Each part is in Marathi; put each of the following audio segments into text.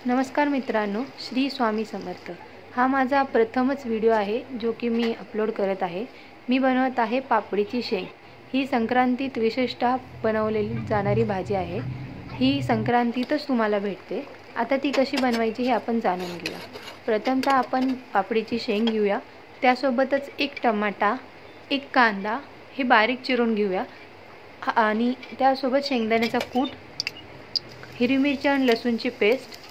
नमस्कार मित्रांनो, श्री स्वामी समर्थ। हा माझा प्रथमच व्हिडिओ आहे जो की मी अपलोड करत आहे। मी बनवत आहे पापडीची शेंग। ही संक्रांतीत विशेषतः बनवलेली जाणारी भाजी आहे। ही संक्रांतीतच तुम्हाला भेटते। आता ती कशी बनवायची हे आपण जाणून घेऊया। प्रथमतः आपण पापडीची शेंग घेऊया, त्यासोबतच एक टमाटा, एक कांदा हे बारीक चिरून घेऊया आणि त्यासोबत शेंगदाण्याचा कूट, हिरवी मिरची आणि लसूणची पेस्ट,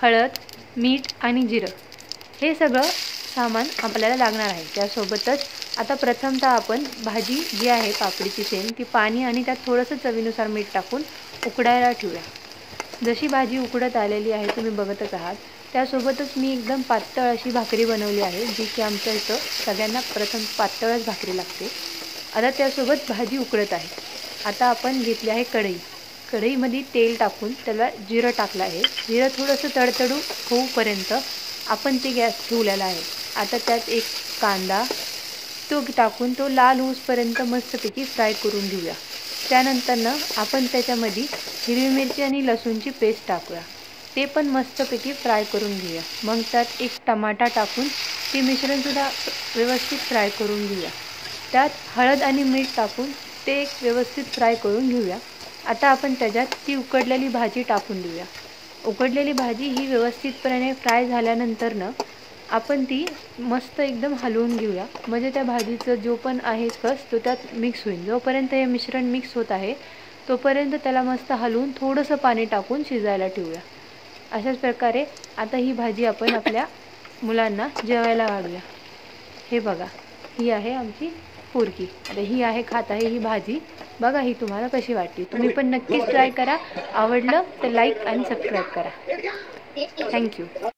हळद, मीठ आणि जिरं हे सगळं सामान आपल्याला लागणार आहे। त्यासोबतच आता प्रथमतः आपण भाजी जी आहे पापडीची शेंग ती पाणी आणि त्यात थोडंसं चवीनुसार मीठ टाकून उकडायला ठेवूया। जशी भाजी उकडत आलेली आहे तुम्ही बघतच आहात, त्यासोबतच मी एकदम पातळ अशी भाकरी बनवली आहे, जी की आमच्या इथं सगळ्यांना प्रथम पातळच भाकरी लागते। आता त्यासोबत भाजी उकळत आहे। आता आपण घेतली आहे कढई। कढईमध्ये तेल टाकून त्याला जिरं टाकलं आहे। जिरं थोडंसं तडतडू होऊपर्यंत आपण ते गॅस ठेवलेला आहे। आता त्यात एक कांदा तो टाकून तो लाल होऊपर्यंत मस्तपैकी फ्राय करून घेऊया। त्यानंतर आपण त्याच्यामध्ये हिरवी मिरची आणि लसूणची पेस्ट टाकूया, ते पण मस्तपैकी फ्राय करून घेऊया। मग त्यात एक टमाटा टाकून ते मिश्रणसुद्धा व्यवस्थित फ्राय करून घेऊया। त्यात हळद आणि मीठ टाकून ते एक व्यवस्थित फ्राय करून घेऊया। आता आपण त्याच्यात ती उकडलेली भाजी टाकून देऊया। उकडलेली भाजी ही व्यवस्थितपणे फ्राय झाल्यानंतर आपण ती मस्त एकदम हलवून घेऊया, म्हणजे त्या भाजीचं जो पण आहे कस तो त्यात मिक्स होईल। जोपर्यंत हे मिश्रण मिक्स होत आहे तोपर्यंत त्याला मस्त हलवून थोडंसं पाणी टाकून शिजायला ठेवूया। अशाच प्रकारे आता ही भाजी आपण आपल्या मुलांना जेवायला वाढूया। हे बघा, ही आहे आमची पोरगी। आता ही आहे खात आहे ही भाजी। बघा ही तुम्हाला कशी वाटली। तुम्ही पण नक्कीच ट्राय करा। आवडलं तर लाईक आणि सबस्क्राईब करा। थँक्यू।